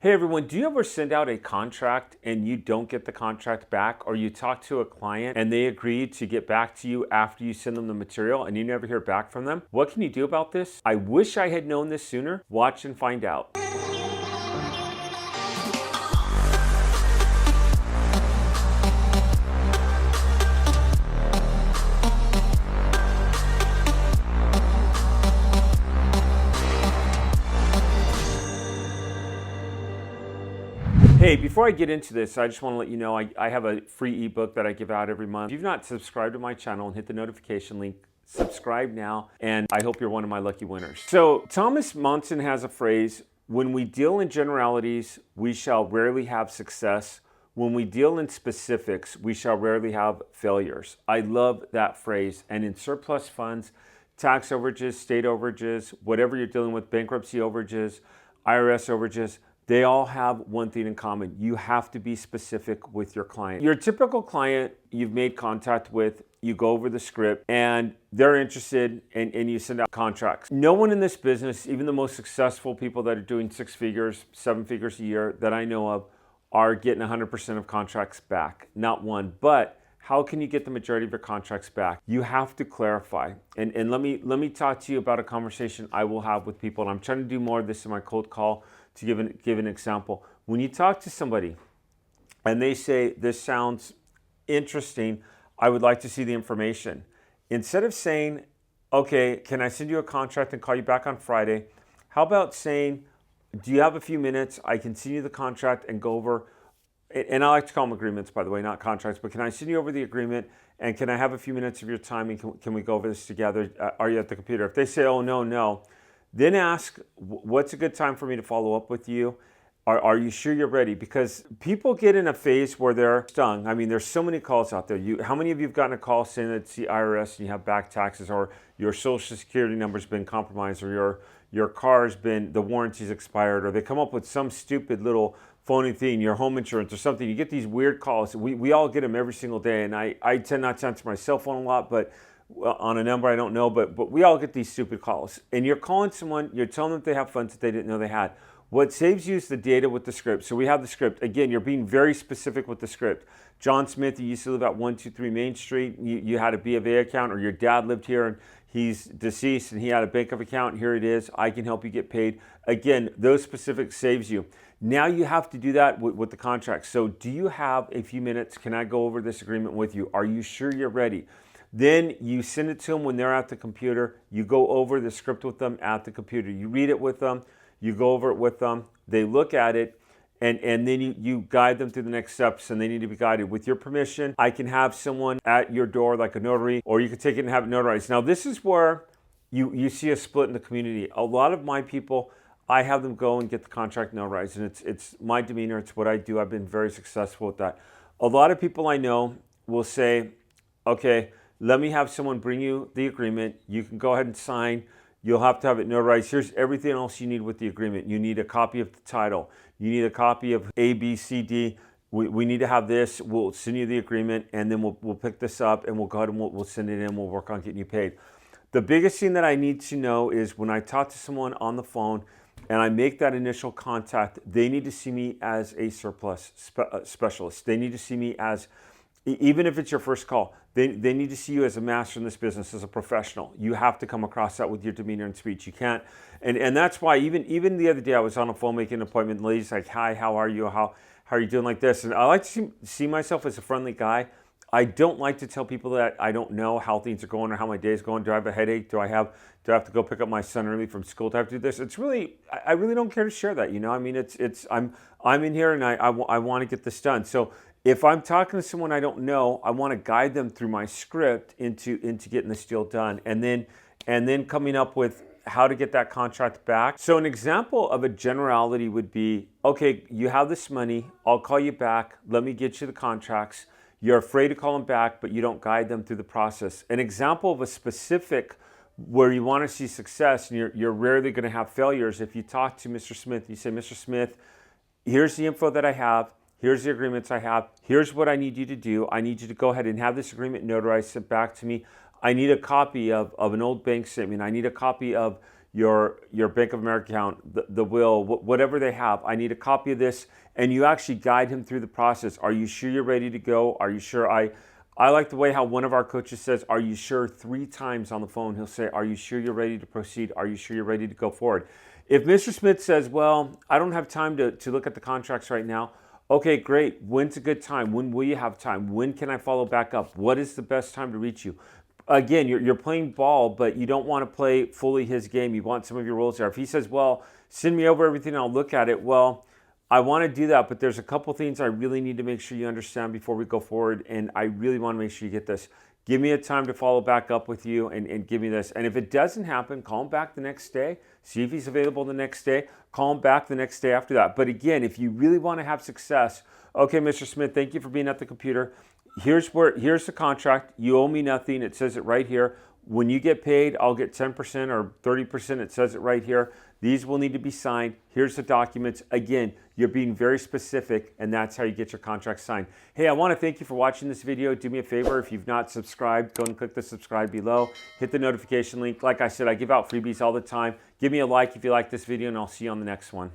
Hey everyone, do you ever send out a contract and you don't get the contract back, or you talk to a client and they agree to get back to you after you send them the material and you never hear back from them? What can you do about this? I wish I had known this sooner. Watch and find out. Hey, before I get into this, I just want to let you know I have a free ebook that I give out every month. If you've not subscribed to my channel and hit the notification link, subscribe now, and I hope you're one of my lucky winners. So Thomas Monson has a phrase: when we deal in generalities, we shall rarely have success. When we deal in specifics, we shall rarely have failures. I love that phrase. And in surplus funds, tax overages, state overages, whatever you're dealing with, bankruptcy overages, IRS overages, they all have one thing in common. You have to be specific with your client. Your typical client you've made contact with, you go over the script and they're interested and you send out contracts. No one in this business, even the most successful people that are doing 6 figures, 7 figures a year that I know of, are getting 100% of contracts back. Not one. But how can you get the majority of your contracts back? You have to clarify. And let me talk to you about a conversation I will have with people. And I'm trying to do more of this in my cold call. To give an example, when you talk to somebody and they say, this sounds interesting, I would like to see the information. Instead of saying, okay, can I send you a contract and call you back on Friday? How about saying, do you have a few minutes? I can send you the contract and go over, and I like to call them agreements, by the way, not contracts, but can I send you over the agreement and can I have a few minutes of your time and can we go over this together? Are you at the computer? If they say, oh, no, then ask, what's a good time for me to follow up with you? Are you sure you're ready? Because people get in a phase where they're stung. I mean, there's so many calls out there. How many of you have gotten a call saying that it's the IRS and you have back taxes, or your social security number's been compromised, or your car's been, the warranty's expired, or they come up with some stupid little phony thing, your home insurance or something. You get these weird calls. We all get them every single day, and I tend not to answer my cell phone a lot, but on a number I don't know, but we all get these stupid calls. And you're calling someone, you're telling them they have funds that they didn't know they had. What saves you is the data with the script. So we have the script. Again, you're being very specific with the script. John Smith, you used to live at 123 Main Street. You had a B of A account, or your dad lived here and he's deceased and he had a bank of account. Here it is. I can help you get paid. Again, those specifics saves you. Now you have to do that with the contract. So do you have a few minutes? Can I go over this agreement with you? Are you sure you're ready? Then you send it to them when they're at the computer. You go over the script with them at the computer. You read it with them. You go over it with them. They look at it, and then you guide them through the next steps, and they need to be guided. With your permission, I can have someone at your door like a notary, or you can take it and have it notarized. Now, this is where you see a split in the community. A lot of my people, I have them go and get the contract notarized, and it's my demeanor. It's what I do. I've been very successful with that. A lot of people I know will say, okay, let me have someone bring you the agreement. You can go ahead and sign. You'll have to have it notarized. Here's everything else you need with the agreement. You need a copy of the title. You need a copy of A, B, C, D. We need to have this. We'll send you the agreement, and then we'll pick this up, and we'll go ahead and we'll send it in. We'll work on getting you paid. The biggest thing that I need to know is when I talk to someone on the phone and I make that initial contact, they need to see me as a surplus specialist. They need to see me as, even if it's your first call, they need to see you as a master in this business, as a professional. You have to come across that with your demeanor and speech. You can't, and that's why even the other day I was on a phone making an appointment. And the lady's like, "Hi, how are you? How are you doing?" Like this, and I like to see myself as a friendly guy. I don't like to tell people that I don't know how things are going or how my day is going. Do I have a headache? Do I have to go pick up my son early from school? Do I have to do this? It's really, I really don't care to share that. You know, I mean, I'm in here and I want to get this done. So if I'm talking to someone I don't know, I want to guide them through my script into getting this deal done, and then coming up with how to get that contract back. So an example of a generality would be, okay, you have this money, I'll call you back, let me get you the contracts. You're afraid to call them back, but you don't guide them through the process. An example of a specific where you want to see success, and you're rarely going to have failures. If you talk to Mr. Smith, you say, Mr. Smith, here's the info that I have. Here's the agreements I have. Here's what I need you to do. I need you to go ahead and have this agreement notarized, sent back to me. I need a copy of an old bank statement. I need a copy of your Bank of America account, the will, whatever they have. I need a copy of this, and you actually guide him through the process. Are you sure you're ready to go? Are you sure? I like the way how one of our coaches says, are you sure? 3 times on the phone, he'll say, are you sure you're ready to proceed? Are you sure you're ready to go forward? If Mr. Smith says, well, I don't have time to look at the contracts right now, okay, great. When's a good time? When will you have time? When can I follow back up? What is the best time to reach you? Again, you're playing ball, but you don't want to play fully his game. You want some of your roles there. If he says, well, send me over everything, I'll look at it. Well, I want to do that, but there's a couple things I really need to make sure you understand before we go forward, and I really want to make sure you get this. Give me a time to follow back up with you and give me this. And if it doesn't happen, call him back the next day. See if he's available the next day. Call him back the next day after that. But again, if you really want to have success, okay, Mr. Smith, thank you for being at the computer. Here's the contract. You owe me nothing. It says it right here. When you get paid, I'll get 10% or 30%. It says it right here. These will need to be signed. Here's the documents. Again, you're being very specific, and that's how you get your contract signed. Hey, I want to thank you for watching this video. Do me a favor, if you've not subscribed, go and click the subscribe below. Hit the notification link. Like I said, I give out freebies all the time. Give me a like if you like this video, and I'll see you on the next one.